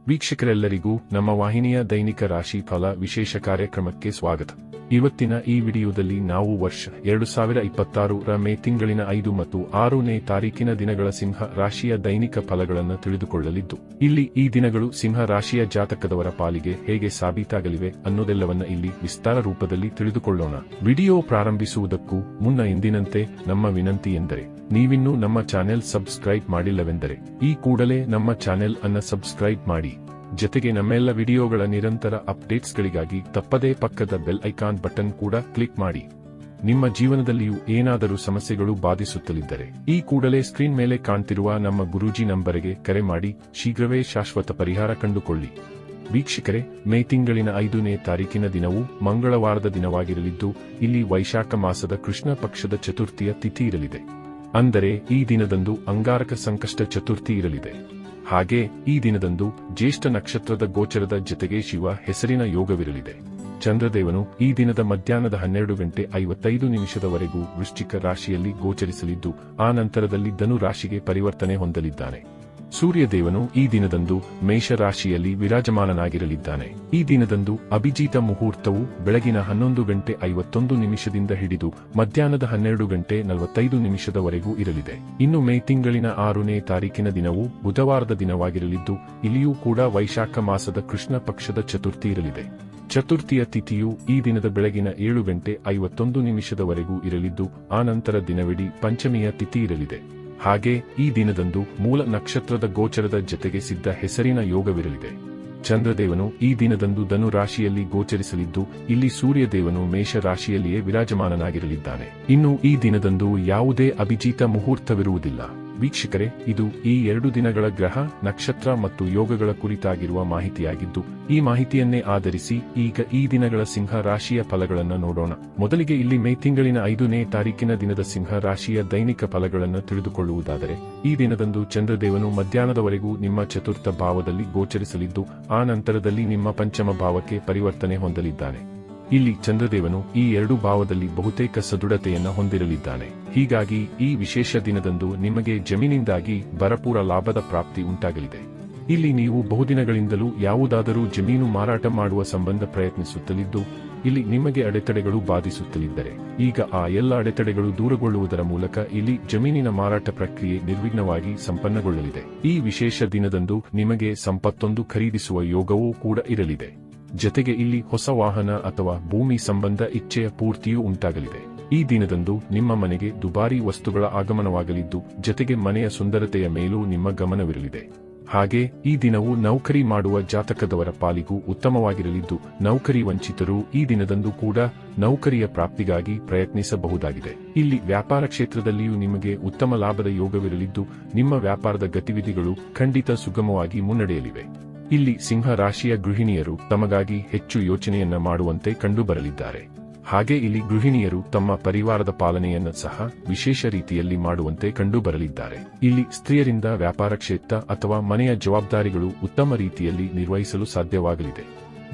ವೀಕ್ಷಕರೆಲ್ಲರಿಗೂ ನಮ್ಮ ವಾಹಿನಿಯ ದೈನಿಕ ರಾಶಿ ಫಲ ವಿಶೇಷ ಕಾರ್ಯಕ್ರಮಕ್ಕೆ ಸ್ವಾಗತ. ಇವತ್ತಿನ ಈ ವಿಡಿಯೋದಲ್ಲಿ ನಾವು ವರ್ಷ 2026ರ ಮೇ ತಿಂಗಳಿನ 5 ಮತ್ತು 6ನೇ ತಾರೀಕಿನ ದಿನಗಳ ಸಿಂಹ ರಾಶಿಯ ದೈನಿಕ ಫಲಗಳನ್ನು ತಿಳಿದುಕೊಳ್ಳಲಿದ್ದು, ಇಲ್ಲಿ ಈ ದಿನಗಳು ಸಿಂಹ ರಾಶಿಯ ಜಾತಕದವರ ಪಾಲಿಗೆ ಹೇಗೆ ಸಾಬೀತಾಗಲಿವೆ ಅನ್ನೋದೆಲ್ಲವನ್ನ ಇಲ್ಲಿ ವಿಸ್ತಾರ ರೂಪದಲ್ಲಿ ತಿಳಿದುಕೊಳ್ಳೋಣ. ವಿಡಿಯೋ ಪ್ರಾರಂಭಿಸುವುದಕ್ಕೂ ಮುನ್ನ ಎಂದಿನಂತೆ ನಮ್ಮ ವಿನಂತಿ ಎಂದರೆ, ನೀವಿನ್ನೂ ನಮ್ಮ ಚಾನೆಲ್ ಸಬ್ಸ್ಕ್ರೈಬ್ ಮಾಡಿಲ್ಲವೆಂದರೆ ಈ ಕೂಡಲೇ ನಮ್ಮ ಚಾನೆಲ್ ಅನ್ನು ಸಬ್ಸ್ಕ್ರೈಬ್ ಮಾಡಿ. ಜೊತೆಗೆ ನಮ್ಮೆಲ್ಲ ವಿಡಿಯೋಗಳ ನಿರಂತರ ಅಪ್ಡೇಟ್ಸ್ಗಳಿಗಾಗಿ ತಪ್ಪದೇ ಪಕ್ಕದ ಬೆಲ್ ಐಕಾನ್ ಬಟನ್ ಕೂಡ ಕ್ಲಿಕ್ ಮಾಡಿ. ನಿಮ್ಮ ಜೀವನದಲ್ಲಿಯೂ ಏನಾದರೂ ಸಮಸ್ಯೆಗಳು ಬಾಧಿಸುತ್ತಲಿದ್ದರೆ ಈ ಕೂಡಲೇ ಸ್ಕ್ರೀನ್ ಮೇಲೆ ಕಾಣ್ತಿರುವ ನಮ್ಮ ಗುರೂಜಿ ನಂಬರಿಗೆ ಕರೆ ಮಾಡಿ ಶೀಘ್ರವೇ ಶಾಶ್ವತ ಪರಿಹಾರ ಕಂಡುಕೊಳ್ಳಿ. ವೀಕ್ಷಕರೇ, ಮೇ ತಿಂಗಳಿನ 5ನೇ ತಾರೀಕಿನ ದಿನವು ಮಂಗಳವಾರದ ದಿನವಾಗಿರಲಿದ್ದು, ಇಲ್ಲಿ ವೈಶಾಖ ಮಾಸದ ಕೃಷ್ಣ ಪಕ್ಷದ ಚತುರ್ಥಿಯ ತಿಥಿ ಇರಲಿದೆ. ಅಂದರೆ ಈ ದಿನದಂದು ಅಂಗಾರಕ ಸಂಕಷ್ಟ ಚತುರ್ಥಿ ಇರಲಿದೆ. ಹಾಗೆ ಈ ದಿನದಂದು ಜ್ಯೇಷ್ಠ ನಕ್ಷತ್ರದ ಗೋಚರದ ಜೊತೆಗೆ ಶಿವ ಹೆಸರಿನ ಯೋಗವಿರಲಿದೆ. ಚಂದ್ರದೇವನು ಈ ದಿನದ ಮಧ್ಯಾಹ್ನದ 12:55 ವೃಶ್ಚಿಕ ರಾಶಿಯಲ್ಲಿ ಗೋಚರಿಸಲಿದ್ದು, ಆ ನಂತರದಲ್ಲಿ ಧನು ರಾಶಿಗೆ ಪರಿವರ್ತನೆ ಹೊಂದಲಿದ್ದಾನೆ. ಸೂರ್ಯದೇವನು ಈ ದಿನದಂದು ಮೇಷ ರಾಶಿಯಲ್ಲಿ ವಿರಾಜಮಾನನಾಗಿರಲಿದ್ದಾನೆ. ಈ ದಿನದಂದು ಅಭಿಜಿತ ಮುಹೂರ್ತವು ಬೆಳಗಿನ 11:51 ಹಿಡಿದು ಮಧ್ಯಾಹ್ನದ 12:45 ಇರಲಿದೆ. ಇನ್ನು ಮೇ ತಿಂಗಳಿನ 6ನೇ ತಾರೀಕಿನ ದಿನವು ಬುಧವಾರದ ದಿನವಾಗಿರಲಿದ್ದು, ಇಲ್ಲಿಯೂ ಕೂಡ ವೈಶಾಖ ಮಾಸದ ಕೃಷ್ಣ ಪಕ್ಷದ ಚತುರ್ಥಿ ಇರಲಿದೆ. ಚತುರ್ಥಿಯ ತಿಥಿಯು ಈ ದಿನದ ಬೆಳಗಿನ 7:51 ಇರಲಿದ್ದು, ಆ ನಂತರ ದಿನವಿಡೀ ಪಂಚಮಿಯ ತಿಥಿ ಇರಲಿದೆ. ಹಾಗೆ ಈ ದಿನದಂದು ಮೂಲ ನಕ್ಷತ್ರದ ಗೋಚರದ ಜೊತೆಗೆ ಸಿದ್ಧ ಹೆಸರಿನ ಯೋಗವಿರಲಿದೆ. ಚಂದ್ರದೇವನು ಈ ದಿನದಂದು ಧನು ರಾಶಿಯಲ್ಲಿ ಗೋಚರಿಸಲಿದ್ದು, ಇಲ್ಲಿ ಸೂರ್ಯದೇವನು ಮೇಷ ರಾಶಿಯಲ್ಲಿಯೇ ವಿರಾಜಮಾನನಾಗಿರಲಿದ್ದಾನೆ. ಇನ್ನು ಈ ದಿನದಂದು ಯಾವುದೇ ಅಭಿಜಿತ ಮುಹೂರ್ತವಿರುವುದಿಲ್ಲ. ವೀಕ್ಷಕರೇ, ಇದು ಈ 2 ದಿನಗಳ ಗ್ರಹ, ನಕ್ಷತ್ರ ಮತ್ತು ಯೋಗಗಳ ಕುರಿತಾಗಿರುವ ಮಾಹಿತಿಯಾಗಿದ್ದು, ಈ ಮಾಹಿತಿಯನ್ನೇ ಆಧರಿಸಿ ಈಗ ಈ ದಿನಗಳ ಸಿಂಹ ರಾಶಿಯ ಫಲಗಳನ್ನು ನೋಡೋಣ. ಮೊದಲಿಗೆ ಇಲ್ಲಿ ಮೇ ತಿಂಗಳಿನ 5ನೇ ತಾರೀಕಿನ ದಿನದ ಸಿಂಹ ರಾಶಿಯ ದೈನಿಕ ಫಲಗಳನ್ನು ತಿಳಿದುಕೊಳ್ಳುವುದಾದರೆ, ಈ ದಿನದಂದು ಚಂದ್ರದೇವನು ಮಧ್ಯಾಹ್ನದವರೆಗೂ ನಿಮ್ಮ ಚತುರ್ಥ ಭಾವದಲ್ಲಿ ಗೋಚರಿಸಲಿದ್ದು, ಆ ನಂತರದಲ್ಲಿ ನಿಮ್ಮ ಪಂಚಮ ಭಾವಕ್ಕೆ ಪರಿವರ್ತನೆ ಹೊಂದಲಿದ್ದಾನೆ. ಇಲ್ಲಿ ಚಂದ್ರದೇವನು ಈ 2 ಭಾವದಲ್ಲಿ ಬಹುತೇಕ ಸದೃಢತೆಯನ್ನು ಹೊಂದಿರಲಿದ್ದಾನೆ. ಹೀಗಾಗಿ ಈ ವಿಶೇಷ ದಿನದಂದು ನಿಮಗೆ ಜಮೀನಿಂದಾಗಿ ಭರಪೂರ ಲಾಭದ ಪ್ರಾಪ್ತಿ ಉಂಟಾಗಲಿದೆ. ಇಲ್ಲಿ ನೀವು ಬಹುದಿನಗಳಿಂದಲೂ ಯಾವುದಾದರೂ ಜಮೀನು ಮಾರಾಟ ಮಾಡುವ ಸಂಬಂಧ ಪ್ರಯತ್ನಿಸುತ್ತಲಿದ್ದು, ಇಲ್ಲಿ ನಿಮಗೆ ಅಡೆತಡೆಗಳು ಬಾಧಿಸುತ್ತಲಿದ್ದರೆ ಈಗ ಆ ಎಲ್ಲ ಅಡೆತಡೆಗಳು ದೂರಗೊಳ್ಳುವುದರ ಮೂಲಕ ಇಲ್ಲಿ ಜಮೀನಿನ ಮಾರಾಟ ಪ್ರಕ್ರಿಯೆ ನಿರ್ವಿಘ್ನವಾಗಿ ಸಂಪನ್ನಗೊಳ್ಳಲಿದೆ. ಈ ವಿಶೇಷ ದಿನದಂದು ನಿಮಗೆ ಸಂಪತ್ತೊಂದು ಖರೀದಿಸುವ ಯೋಗವೂ ಕೂಡ ಇರಲಿದೆ. ಜೊತೆಗೆ ಇಲ್ಲಿ ಹೊಸ ವಾಹನ ಅಥವಾ ಭೂಮಿ ಸಂಬಂಧ ಇಚ್ಛೆಯ ಪೂರ್ತಿಯೂ ಉಂಟಾಗಲಿದೆ. ಈ ದಿನದಂದು ನಿಮ್ಮ ಮನೆಗೆ ದುಬಾರಿ ವಸ್ತುಗಳ ಆಗಮನವಾಗಲಿದ್ದು, ಜೊತೆಗೆ ಮನೆಯ ಸುಂದರತೆಯ ಮೇಲೂ ನಿಮ್ಮ ಗಮನವಿರಲಿದೆ. ಹಾಗೆ ಈ ದಿನವು ನೌಕರಿ ಮಾಡುವ ಜಾತಕದವರ ಪಾಲಿಗೂ ಉತ್ತಮವಾಗಿರಲಿದ್ದು, ನೌಕರಿ ವಂಚಿತರು ಈ ದಿನದಂದು ಕೂಡ ನೌಕರಿಯ ಪ್ರಾಪ್ತಿಗಾಗಿ ಪ್ರಯತ್ನಿಸಬಹುದಾಗಿದೆ. ಇಲ್ಲಿ ವ್ಯಾಪಾರ ಕ್ಷೇತ್ರದಲ್ಲಿಯೂ ನಿಮಗೆ ಉತ್ತಮ ಲಾಭದ ಯೋಗವಿರಲಿದ್ದು, ನಿಮ್ಮ ವ್ಯಾಪಾರದ ಗತಿವಿಧಿಗಳು ಖಂಡಿತ ಸುಗಮವಾಗಿ ಮುನ್ನಡೆಯಲಿವೆ. ಇಲ್ಲಿ ಸಿಂಹ ರಾಶಿಯ ಗೃಹಿಣಿಯರು ತಮಗಾಗಿ ಹೆಚ್ಚು ಯೋಚನೆಯನ್ನ ಮಾಡುವಂತೆ ಕಂಡುಬರಲಿದ್ದಾರೆ. ಹಾಗೆ ಇಲ್ಲಿ ಗೃಹಿಣಿಯರು ತಮ್ಮ ಪರಿವಾರದ ಪಾಲನೆಯನ್ನು ಸಹ ವಿಶೇಷ ರೀತಿಯಲ್ಲಿ ಮಾಡುವಂತೆ ಕಂಡುಬರಲಿದ್ದಾರೆ. ಇಲ್ಲಿ ಸ್ತ್ರೀಯರಿಂದ ವ್ಯಾಪಾರ ಕ್ಷೇತ್ರ ಅಥವಾ ಮನೆಯ ಜವಾಬ್ದಾರಿಗಳು ಉತ್ತಮ ರೀತಿಯಲ್ಲಿ ನಿರ್ವಹಿಸಲು ಸಾಧ್ಯವಾಗಲಿದೆ.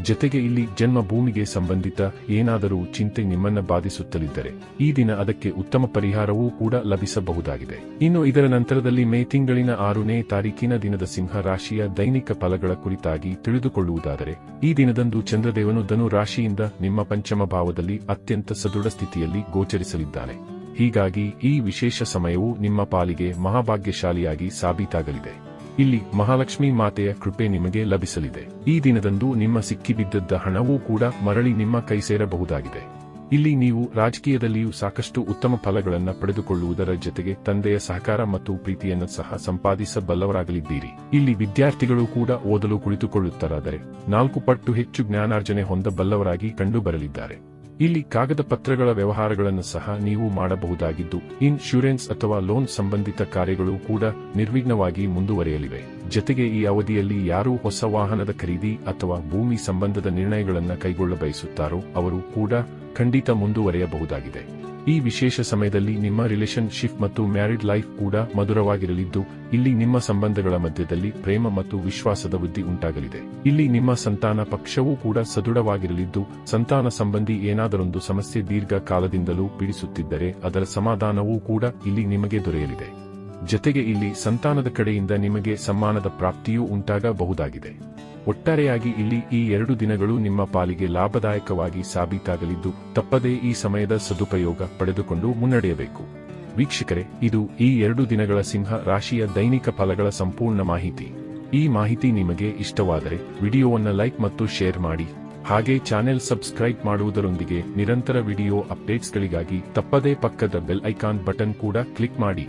ಜೊತೆಗೆ ಇಲ್ಲಿ ಜನ್ಮಭೂಮಿಗೆ ಸಂಬಂಧಿತ ಏನಾದರೂ ಚಿಂತೆ ನಿಮ್ಮನ್ನ ಬಾಧಿಸುತ್ತಲಿದ್ದರೆ ಈ ದಿನ ಅದಕ್ಕೆ ಉತ್ತಮ ಪರಿಹಾರವೂ ಕೂಡ ಲಭಿಸಬಹುದಾಗಿದೆ. ಇನ್ನು ಇದರ ನಂತರದಲ್ಲಿ ಮೇ ತಿಂಗಳಿನ 6ನೇ ತಾರೀಕಿನ ದಿನದ ಸಿಂಹ ರಾಶಿಯ ದೈನಿಕ ಫಲಗಳ ಕುರಿತಾಗಿ ತಿಳಿದುಕೊಳ್ಳುವುದಾದರೆ, ಈ ದಿನದಂದು ಚಂದ್ರದೇವನು ಧನು ರಾಶಿಯಿಂದ ನಿಮ್ಮ ಪಂಚಮ ಭಾವದಲ್ಲಿ ಅತ್ಯಂತ ಸದೃಢ ಸ್ಥಿತಿಯಲ್ಲಿ ಗೋಚರಿಸಲಿದ್ದಾನೆ. ಹೀಗಾಗಿ ಈ ವಿಶೇಷ ಸಮಯವು ನಿಮ್ಮ ಪಾಲಿಗೆ ಮಹಾಭಾಗ್ಯಶಾಲಿಯಾಗಿ ಸಾಬೀತಾಗಲಿದೆ. ಇಲ್ಲಿ ಮಹಾಲಕ್ಷ್ಮಿ ಮಾತೆಯ ಕೃಪೆ ನಿಮಗೆ ಲಭಿಸಲಿದೆ. ಈ ದಿನದಂದು ನಿಮ್ಮ ಸಿಕ್ಕಿಬಿದ್ದದ್ದ ಹಣವೂ ಕೂಡ ಮರಳಿ ನಿಮ್ಮ ಕೈ ಸೇರಬಹುದಾಗಿದೆ. ಇಲ್ಲಿ ನೀವು ರಾಜಕೀಯದಲ್ಲಿಯೂ ಸಾಕಷ್ಟು ಉತ್ತಮ ಫಲಗಳನ್ನು ಪಡೆದುಕೊಳ್ಳುವುದರ ಜೊತೆಗೆ ತಂದೆಯ ಸಹಕಾರ ಮತ್ತು ಪ್ರೀತಿಯನ್ನು ಸಹ ಸಂಪಾದಿಸಬಲ್ಲವರಾಗಲಿದ್ದೀರಿ. ಇಲ್ಲಿ ವಿದ್ಯಾರ್ಥಿಗಳು ಕೂಡ ಓದಲು ಕುಳಿತುಕೊಳ್ಳುತ್ತಾರಾದರೆ 4 ಪಟ್ಟು ಹೆಚ್ಚು ಜ್ಞಾನಾರ್ಜನೆ ಹೊಂದಬಲ್ಲವರಾಗಿ ಕಂಡುಬರಲಿದ್ದಾರೆ. ಇಲ್ಲಿ ಕಾಗದ ಪತ್ರಗಳ ವ್ಯವಹಾರಗಳನ್ನು ಸಹ ನೀವು ಮಾಡಬಹುದಾಗಿದ್ದು, ಇನ್ಶೂರೆನ್ಸ್ ಅಥವಾ ಲೋನ್ ಸಂಬಂಧಿತ ಕಾರ್ಯಗಳು ಕೂಡ ನಿರ್ವಿಘ್ನವಾಗಿ ಮುಂದುವರಿಯಲಿವೆ. ಜೊತೆಗೆ ಈ ಅವಧಿಯಲ್ಲಿ ಯಾರು ಹೊಸ ವಾಹನದ ಖರೀದಿ ಅಥವಾ ಭೂಮಿ ಸಂಬಂಧದ ನಿರ್ಣಯಗಳನ್ನು ಕೈಗೊಳ್ಳ ಬಯಸುತ್ತಾರೋ ಅವರು ಕೂಡ ಖಂಡಿತ ಮುಂದುವರಿಯಬಹುದಾಗಿದೆ. ಈ ವಿಶೇಷ ಸಮಯದಲ್ಲಿ ನಿಮ್ಮ ರಿಲೇಶನ್ಶಿಪ್ ಮತ್ತು ಮ್ಯಾರಿಡ್ ಲೈಫ್ ಕೂಡ ಮಧುರವಾಗಿರಲಿದ್ದು, ಇಲ್ಲಿ ನಿಮ್ಮ ಸಂಬಂಧಗಳ ಮಧ್ಯದಲ್ಲಿ ಪ್ರೇಮ ಮತ್ತು ವಿಶ್ವಾಸದ ವೃದ್ಧಿ ಉಂಟಾಗಲಿದೆ. ಇಲ್ಲಿ ನಿಮ್ಮ ಸಂತಾನ ಪಕ್ಷವೂ ಕೂಡ ಸದೃಢವಾಗಿರಲಿದ್ದು, ಸಂತಾನ ಸಂಬಂಧಿ ಏನಾದರೊಂದು ಸಮಸ್ಯೆ ದೀರ್ಘ ಕಾಲದಿಂದಲೂ ಪೀಡಿಸುತ್ತಿದ್ದರೆ ಅದರ ಸಮಾಧಾನವೂ ಕೂಡ ಇಲ್ಲಿ ನಿಮಗೆ ದೊರೆಯಲಿದೆ. ಜತೆಗೆ ಇಲ್ಲಿ ಸಂತಾನದ ಕಡೆಯಿಂದ ನಿಮಗೆ ಸಮ್ಮಾನದ ಪ್ರಾಪ್ತಿಯೂ ಉಂಟಾಗಬಹುದಾಗಿದೆ. ಒಟ್ಟಾರೆಯಾಗಿ ಇಲ್ಲಿ ಈ 2 ದಿನಗಳು ನಿಮ್ಮ ಪಾಲಿಗೆ ಲಾಭದಾಯಕವಾಗಿ ಸಾಬೀತಾಗಲಿದ್ದು ತಪ್ಪದೇ ಈ ಸಮಯದ ಸದುಪಯೋಗ ಪಡೆದುಕೊಂಡು ಮುನ್ನಡೆಯಬೇಕು. ವೀಕ್ಷಕರೇ, ಇದು ಈ 2 ದಿನಗಳ ಸಿಂಹ ರಾಶಿಯ ದೈನಿಕ ಫಲಗಳ ಸಂಪೂರ್ಣ ಮಾಹಿತಿ. ಈ ಮಾಹಿತಿ ನಿಮಗೆ ಇಷ್ಟವಾದರೆ ವಿಡಿಯೋವನ್ನು ಲೈಕ್ ಮತ್ತು ಶೇರ್ ಮಾಡಿ. ಹಾಗೆ ಚಾನೆಲ್ ಸಬ್ಸ್ಕ್ರೈಬ್ ಮಾಡುವುದರೊಂದಿಗೆ ನಿರಂತರ ವಿಡಿಯೋ ಅಪ್ಡೇಟ್ಸ್ಗಳಿಗಾಗಿ ತಪ್ಪದೇ ಪಕ್ಕದ ಬೆಲ್ ಐಕಾನ್ ಬಟನ್ ಕೂಡ ಕ್ಲಿಕ್ ಮಾಡಿ.